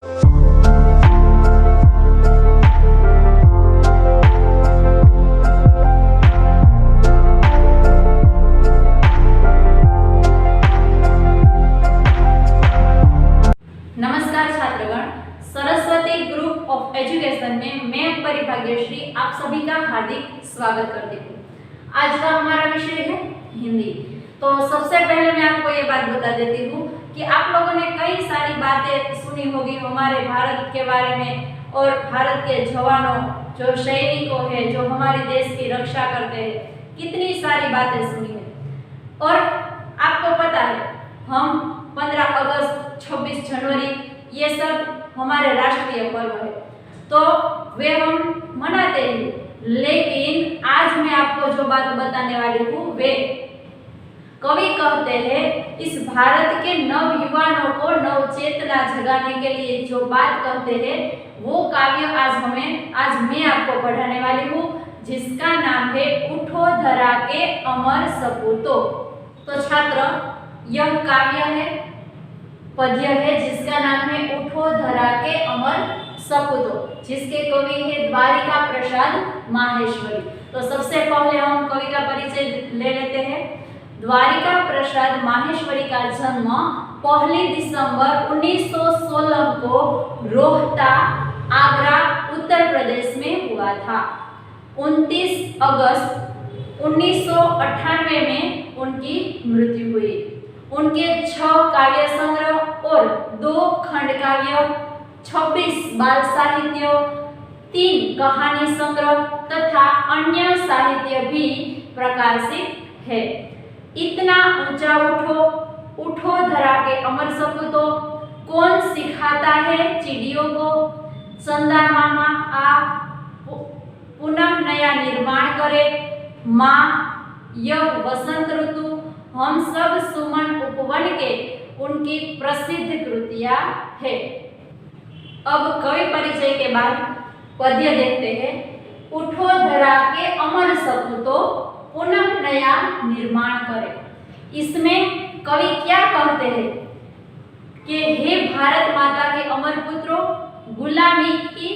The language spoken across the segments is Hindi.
नमस्कार छात्रगण, सरस्वती ग्रुप ऑफ एजुकेशन में मैं परिभाग्यश्री आप सभी का हार्दिक स्वागत करती हूँ। आज का हमारा विषय है हिंदी। तो सबसे पहले मैं आपको ये बात बता देती हूँ कि आप लोगों ने कई सारी बातें सुनी होगी हमारे भारत के बारे में और भारत के जवानों जो सैनिकों हैं जो हमारे देश की रक्षा करते हैं, कितनी सारी बातें सुनी है। और आपको पता है हम 15 अगस्त 26 जनवरी ये सब हमारे राष्ट्रीय पर्व है, तो वे हम मनाते हैं। लेकिन आज मैं आपको जो बात बताने वाली हूँ वे कवि कहते हैं इस भारत के नव युवाओं को नव चेतना जगाने के लिए जो बात कहते हैं वो काव्य आज मैं आपको पढ़ाने वाली हूँ, जिसका नाम है उठो धरा के अमर सपूतों। तो छात्र, यह काव्य है, पद्य है जिसका नाम है उठो धरा के अमर सपूतों, जिसके कवि है द्वारिका प्रसाद माहेश्वरी। तो सबसे पहले हम कवि का परिचय ले लेते हैं। द्वारिका प्रसाद माहेश्वरी का जन्म 1 दिसंबर 1916 को रोहता, आगरा, उत्तर प्रदेश में हुआ था। 29 अगस्त 1998 में उनकी मृत्यु हुई। उनके 6 काव्य संग्रह और 2 खंड काव्य, 26 बाल साहित्य, 3 कहानी संग्रह तथा अन्य साहित्य भी प्रकाशित है। इतना ऊंचा उठो, उठो धरा के अमर सपूतों, कौन सिखाता है चिड़ियों को, चंदा मामा आ पुनः नया निर्माण करे, माँ यह वसंत ऋतु, हम सब सुमन उपवन के उनकी प्रसिद्ध कृतियां है। अब कवि परिचय के बाद पद्य देखते हैं। उठो धरा के अमर सपूतों, पुनः नया निर्माण करे। इसमें कवि क्या कहते हैं कि हे भारत माता के अमर पुत्रों, गुलामी की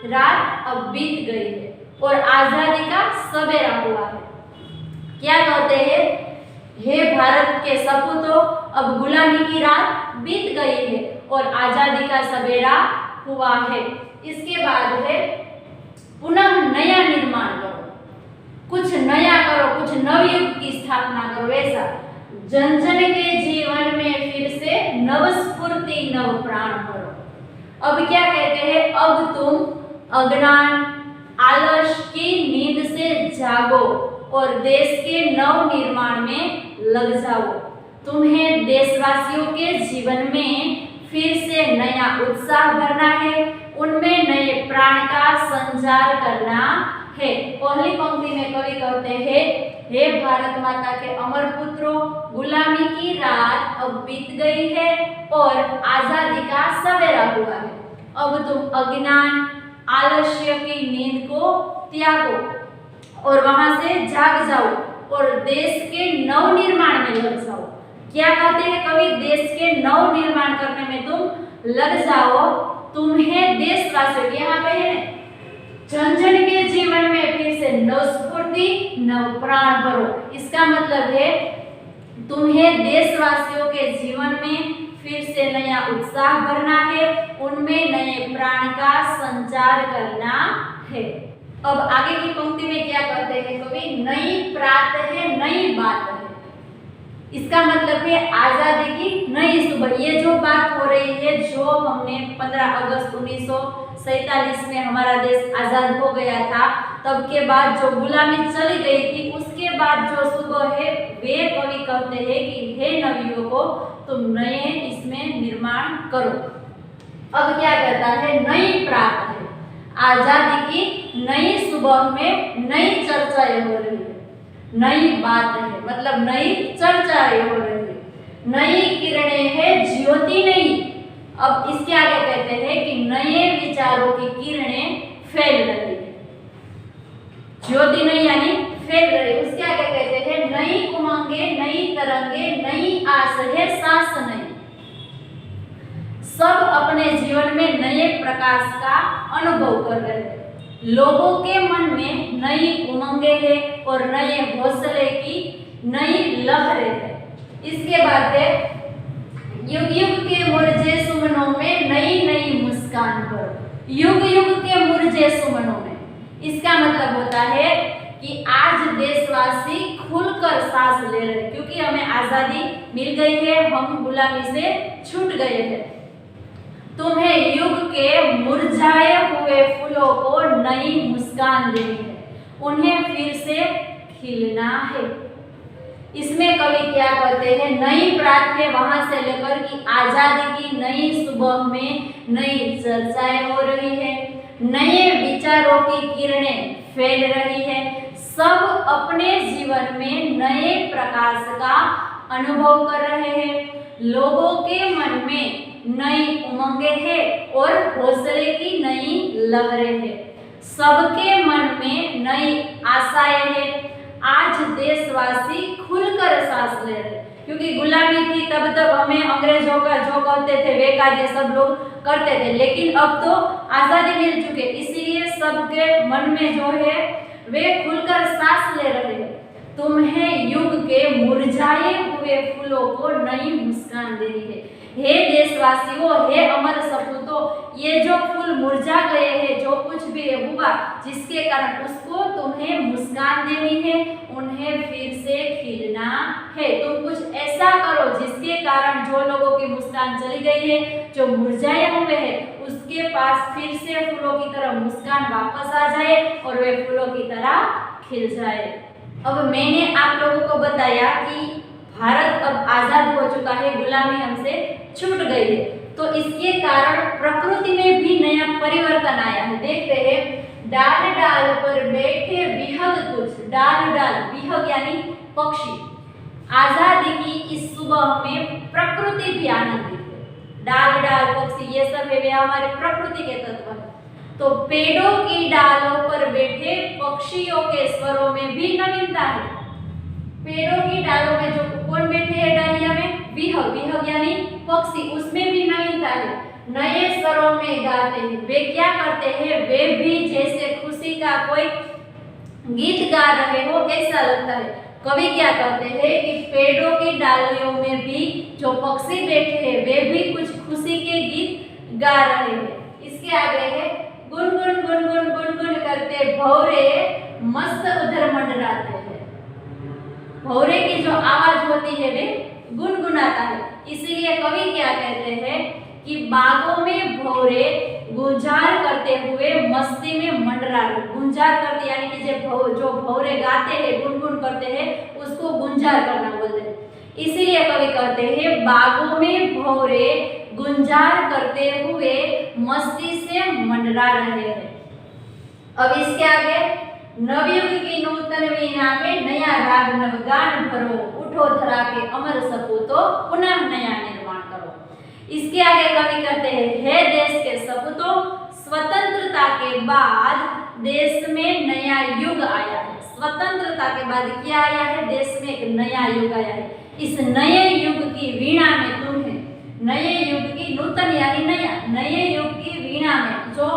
रात अब बीत गई है और आजादी का सवेरा हुआ है। क्या कहते हैं? हे भारत के सपूतों, अब गुलामी की रात बीत गई है और आजादी का सवेरा हुआ है। इसके बाद है पुनः नया निर्माण करो, कुछ नया करो, कुछ नवयुग की स्थापना करो। ऐसा जन जन के जीवन में फिर से नव स्फूर्ति, नव प्राण भरो। अब क्या कहते हैं? अब तुम अज्ञान आलस की नींद से जागो और देश के नव निर्माण में लग जाओ। तुम्हें देशवासियों के जीवन में फिर से नया उत्साह भरना है, उनमें नए प्राण का संचार करना है। पहली पंक्ति में कवि कहते हैं, हे भारत माता के अमर पुत्रों, गुलामी की रात अब बीत गई है और आजादी का सवेरा हुआ है। अब तुम अज्ञान आलस्य की नींद को त्यागो और वहां से जाग जाओ और देश के नव निर्माण में लग जाओ। क्या कहते हैं कवि? देश के नव निर्माण करने में तुम लग जाओ। तुम्हें देशवासियों के यहाँ पे है जन जन के जीवन में फिर से नव स्फूर्ति, नव प्राण भरो। इसका मतलब है तुम्हें देशवासियों के जीवन में फिर से नया उत्साह भरना है, उनमें नए प्राण का संचार करना है। अब आगे की पंक्ति में क्या कहते हैं कवि? नई प्रात है, नई बात है। इसका मतलब है आजादी की नई सुबह। ये जो बात हो रही है, जो हमने 15 अगस्त 1947 में हमारा देश आजाद हो गया था, तब के बाद जो गुलामी चली गई थी, उसके बाद जो सुबह है, वे कवि कहते हैं कि हे नवयुवकों, तुम नए इसमें निर्माण करो। अब क्या कहता है? नई प्रात है, आजादी की नई सुबह में नई चर्चाएं हो रही है, नई बात है, मतलब नई चर्चाएं हो रही है, नई किरणें है, ज्योति नहीं। अब इसके आगे कहते हैं कि नए विचारों की किरणें फैल रही है, ज्योति नहीं यानी फैल रही। उसके आगे कहते हैं नई उमंगे, नई तरंगे, नई आस है, सांस नहीं। सब अपने जीवन में प्रकाश का अनुभव कर रहे हैं। लोगों के मन में नई उमंगें हैं और नए हौसले की नई लहरें हैं। इसके बाद है युग युग के मुरझे सुमनों में नई नई मुस्कान भरो। युग युग के मुरझे सुमनों में, इसका मतलब होता है कि आज देशवासी खुलकर सांस ले रहे हैं, क्योंकि हमें आजादी मिल गई है, हम गुलामी से छूट गए हैं। तुम्हें युग के मुरझाए हुए फूलों को नई मुस्कान देनी है, उन्हें फिर से खिलना है। इसमें कवि क्या कहते हैं, नई प्रात है वहां से लेकर कि आजादी की नई सुबह में नई चर्चाएं हो रही है, नए विचारों की किरणें फैल रही है। सब अपने जीवन में नए प्रकाश का अनुभव कर रहे हैं। लोगों के मन में नई उमंगें हैं और हौसले की नई लहरें हैं। सबके मन में नई आशाएं हैं। आज देशवासी खुलकर सांस ले रहे, क्योंकि गुलामी थी तब तक हमें अंग्रेजों का जो कहते थे वे कार्य सब लोग करते थे, लेकिन अब तो आजादी मिल चुके, इसीलिए सबके मन में जो है वे खुलकर सांस ले रहे हैं। तुम्हें युग के मुरझाए हुए फूलों को नई मुस्कान देनी है। हे देशवासियों, हे अमर सपूतों, ये जो फूल मुरझा गए हैं, जो कुछ भी हुआ जिसके कारण, उसको तुम्हें मुस्कान देनी है, उन्हें फिर से खिलना है। तुम कुछ ऐसा करो जिसके कारण जो लोगों की मुस्कान चली गई है, जो मुरझाए हुए हैं, उसके पास फिर से फूलों की तरह मुस्कान वापस आ जाए और वे फूलों की तरह खिल जाए। अब मैंने आप लोगों को बताया कि भारत अब आजाद हो चुका है, गुलामी हमसे छूट गई है, तो इसके कारण प्रकृति में भी नया परिवर्तन आया है। देखते हैं, डाल डाल पर बैठे विहग कुछ, डाल डाल विहग यानी पक्षी। आजादी की इस सुबह में प्रकृति भी आनंदित है। डाल डाल पक्षी ये सब है, वे हमारे प्रकृति के तत्व है। तो पेड़ों की डालों पर बैठे पक्षियों के स्वरों में भी नवीनता है। पेड़ों की डालों में जो कौन बैठे हैं डालिया में, विहग, विहग यानी पक्षी, उसमें भी नवीनता है। नए स्वरों में गाते हैं। वे क्या करते हैं, वे भी जैसे खुशी का कोई गीत गा रहे हो ऐसा लगता है। कवि क्या कहते हैं कि पेड़ों की डालियों में भी जो पक्षी बैठे हैं वे भी कुछ खुशी के गीत गा रहे हैं। इसके आगे है, गुनगुन गुनगुन गुनगुन करते भौरे मस्त उधर मंडराते हैं। भौरे की जो आवाज होती है वे गुनगुनाता है, इसीलिए कवि क्या कहते हैं कि बागों में भौरे गुंजार करते हुए मस्ती में मंडरा रहे। गुंजार करते यानी कि जो भौरे गाते हैं, गुनगुन करते हैं, उसको गुंजार करना बोलते हैं। इसीलिए कवि कहते हैं बागों में भौरे गुंजार करते हुए मस्ती से मंडरा रहे हैं। अब इसके आगे, नवयुग की नूतन वीणा में नया राग नवगान भरो, उठो धरा के अमर सपूतो पुनः नया निर्माण करो। इसके आगे कवि कहते हैं, हे देश के सपूतों, स्वतंत्रता के बाद देश में नया युग आया है। स्वतंत्रता के बाद क्या आया है, देश में एक नया युग आया है। इस नए युग की वीणा में तुम्हें, नए युग की नूतन यानी नया, नए युग की वीणा में जो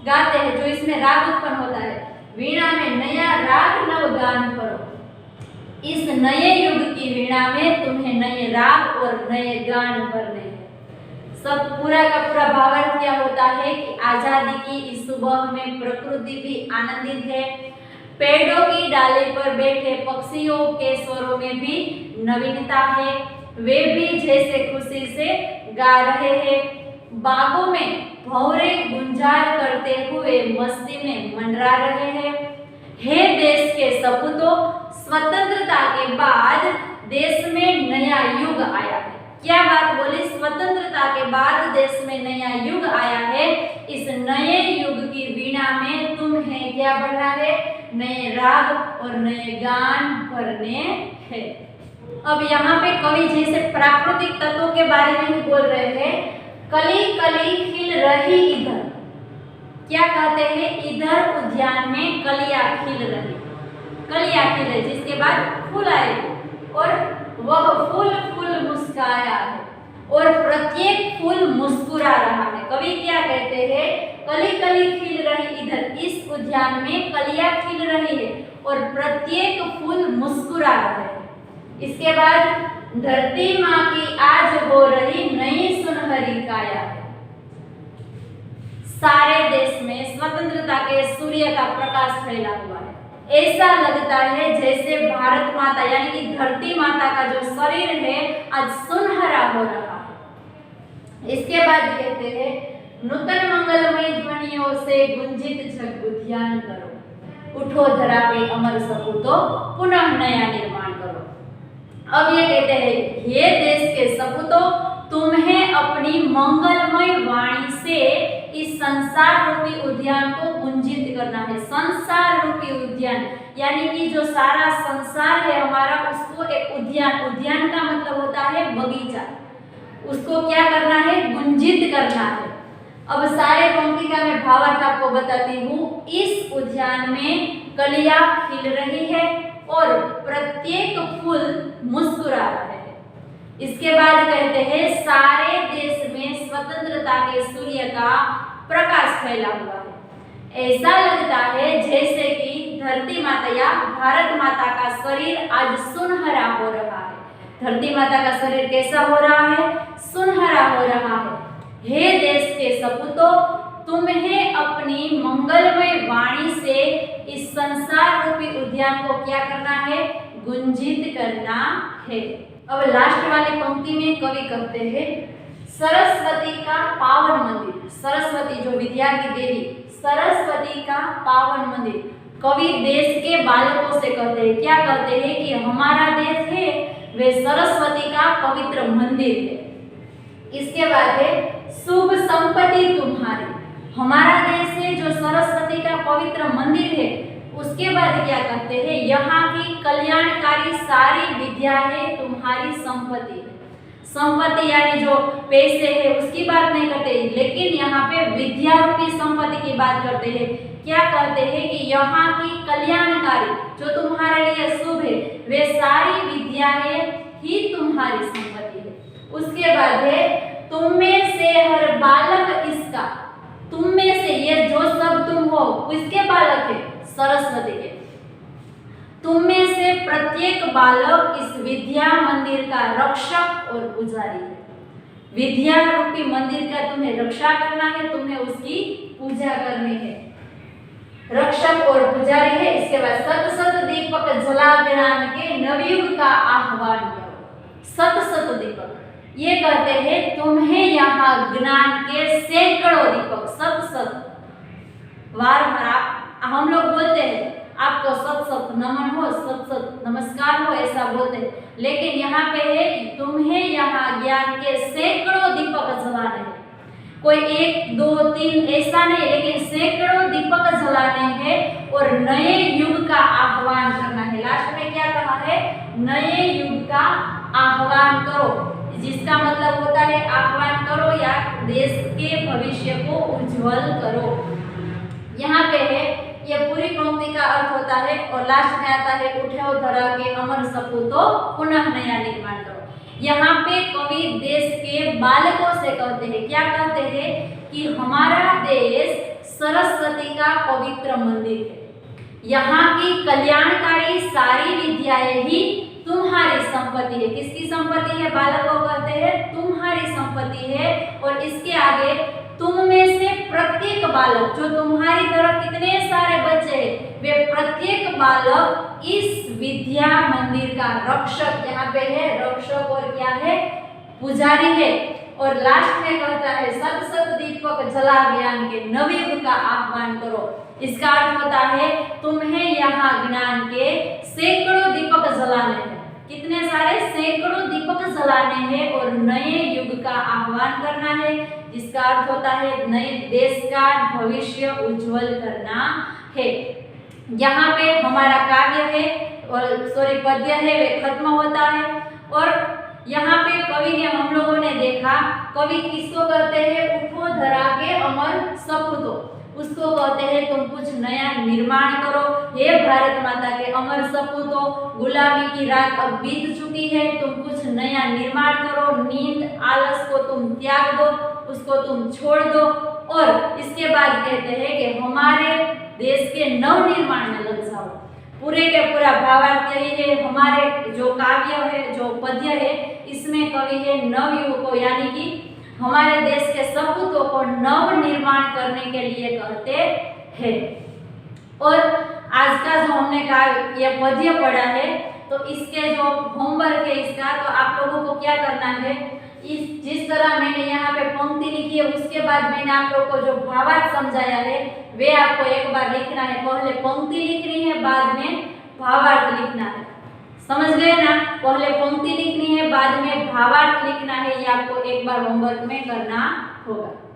गाते हैं, जो इसमें राग उत्पन्न होता है, वीणा में नया राग नवगान करो। इस नए युग की वीणा में तुम्हें नए राग और नए गान भरने हैं। सब पूरा का पूरा भावार्थ क्या होता है कि आजादी की इस सुबह में प्रकृति भी आनंदित है। पेड़ों की डाली पर बैठे पक्षियों के स्वरों में भी नवीनता है, वे भी जैसे खुशी से गा रहे हैं। बागों में भौरे गुंजार करते हुए मस्ती में मंडरा रहे हैं। हे देश के सपूतों, स्वतंत्रता के बाद देश में नया युग आया है। क्या बात बोली, स्वतंत्रता के बाद देश में नया युग आया है। इस नए युग की वीणा में तुम्हें क्या भरना है, नए राग और नए गान भरने हैं। अब यहाँ पे कवि जैसे प्राकृतिक तत्वों के बारे में ही बोल रहे हैं। कली कली खिल रही इधर, क्या कहते हैं, इधर उद्यान में कलियां खिल रही, कलियां खिले जिसके बाद फूल आएगी और वह फूल फूल मुस्काया है और प्रत्येक फूल मुस्कुरा रहा है। कवि क्या कहते हैं, कली कली खिल रही इधर, इस उद्यान में कलियां खिल रही है और प्रत्येक फूल मुस्कुरा रहा है। इसके बाद धरती माँ की आज हो रही नई सुनहरी काया है। सारे देश में स्वतंत्रता के सूर्य का प्रकाश फैला हुआ है। ऐसा लगता है जैसे भारत माता यानी कि धरती माता का जो शरीर है आज सुनहरा हो रहा है। इसके बाद कहते हैं नूतन मंगलमय ध्वनियों से गुंजित जग उद्यान करो, उठो धरा के अमर सपूतो पुनः नया निर्माण करो। अब ये कहते हैं हे देश के सपूतो, तुम्हें अपनी मंगलमय वाणी से इस संसार रूपी उद्यान को गुंजित करना है। संसार रूपी उद्यान यानी कि जो सारा संसार है हमारा, उसको एक उद्यान, उद्यान का मतलब होता है बगीचा, उसको क्या करना है? गुंजित करना है। अब सारे पंक्ति का मैं भावार्थ आपको बताती हूँ। इस उद्यान में कलियां खिल रही है और प्रत्येक फूल मुस्कुरा रहा है। इसके बाद कहते हैं सारे देश में स्वतंत्रता के सूर्य का प्रकाश फैला हुआ है। ऐसा लगता है जैसे कि धरती माता या भारत माता का शरीर आज सुनहरा हो रहा है। धरती माता का शरीर कैसा हो रहा है? सुनहरा हो रहा है। हे देश के सपूतो, तुम्हें अपनी मंगलमय वाणी से इस संसार रूपी उद्यान को क्या करना है? गुंजित करना है। अब लास्ट वाली पंक्ति में कवि कहते हैं सरस्वती का पावन मंदिर, सरस्वती जो विद्या की देवी, सरस्वती का पावन मंदिर। कवि देश के बालकों से कहते हैं, क्या कहते हैं कि हमारा देश है वे सरस्वती का पवित्र मंदिर है। इसके बाद है शुभ संपत्ति तुम्हारी, हमारा देश है जो सरस्वती का पवित्र मंदिर है। उसके बाद क्या कहते हैं? यहाँ की कल्याणकारी सारी विद्या है तुम्हारी संपत्ति है। संपत्ति यानी जो पैसे है उसकी बात नहीं करते, लेकिन यहाँ पे विद्या रूपी संपत्ति की बात करते हैं। क्या कहते हैं कि यहाँ की कल्याणकारी जो तुम्हारे लिए शुभ है वे सारी विद्याएं ही तुम्हारी संपत्ति है। उसके बाद है तुम में से हर बालक इसका, तुम में से ये जो सब तुम हो किसके बालक है? सरस्वती के। तुम में से प्रत्येक बालक इस विद्या मंदिर का रक्षक और पुजारी है। विद्या रूपी मंदिर का तुम्हें रक्षा करना है, तुम्हें उसकी पूजा करनी है। रक्षक और पुजारी है। इसके बाद सत सत दीपक जला ज्ञान के नवयुग का आह्वान करो। सत सत दीपक ये कहते हैं तुम्हें यहाँ ज्ञान के सैकड़ों दीपक, सत सत बार हम लोग बोलते हैं आपको सत सत नमन हो, सत सत नमस्कार हो, ऐसा बोलते हैं। लेकिन यहाँ पे है तुम्हें यहाँ ज्ञान के सैकड़ों दीपक जलाने हैं। कोई एक दो तीन ऐसा नहीं, लेकिन सैकड़ों दीपक जलाने हैं और नए युग का आह्वान करना है। लास्ट में क्या कहा है? नए युग का आह्वान करो, जिसका मतलब होता है आह्वान करो या देश के भविष्य को उज्जवल करो। यहाँ पे है ये पूरी पंक्ति का अर्थ होता है और लास्ट में आता है उठो धरा के अमर सपूतो पुनः नया निर्माण करो। यहाँ पे कवि देश के बालकों से कहते हैं, क्या कहते हैं कि हमारा देश सरस्वती का पवित्र मंदिर है। यहाँ की कल्याणकारी सारी विद्याएं ही तुम्हारी संपत्ति है। किसकी संपत्ति है? बालकों कहते हैं तुम्हारी संपत्ति है। और इसके आगे तुम में से प्रत्येक बालक, जो तुम्हारी तरह कितने सारे बच्चे हैं, वे प्रत्येक बालक इस विद्या मंदिर का रक्षक, यहाँ पे है रक्षक और क्या है? पुजारी है। और लास्ट में कहता है सत सत दीपक जला ज्ञान के नवयुग का आह्वान करो। इसका अर्थ होता है तुम्हें यहाँ ज्ञान के सैकड़ों दीपक जलाने हैं। कितने सारे? सैकड़ों दीपक जलाने हैं और नए युग का आह्वान करना है, जिसका अर्थ होता है नए देश का भविष्य उज्जवल करना है। यहाँ पे हमारा काव्य है और पद्य है वे खत्म होता है। और यहाँ पे कवि ने, हम लोगों ने देखा कवि किसको कहते हैं? उठो धरा के अमर सपूतो, उसको कहते हैं तुम कुछ नया निर्माण करो। हे भारत माता के अमर सपूतो, गुलामी की रात अब बीत चुकी है, तुम कुछ नया निर्माण करो। नींद आलस को तुम त्याग दो, उसको तुम छोड़ दो। और इसके बाद कहते हैं कि हमारे देश के नवनिर्माण में लग जाओ। पूरे के पूरा भावार्थ यही है, हमारे जो काव्य है, जो पद्य है, इसमें कवि है नवयुवकों यानी कि हमारे देश के सपूतों को नव निर्माण करने के लिए कहते हैं। और आज का जो हमने कहा ये पद्य पढ़ा है, तो इसके जो होमवर्क है इसका, तो आप लोगों को क्या करना है, इस जिस तरह मैंने यहाँ पे पंक्ति लिखी है उसके बाद मैंने आप लोगों को जो भावार्थ समझाया है वे आपको एक बार लिखना है। पहले पंक्ति लिखनी है, बाद में भावार्थ लिखना है। समझ गए ना? पहले पंक्ति लिखनी है, बाद में भावार्थ लिखना है। ये आपको एक बार होमवर्क में करना होगा।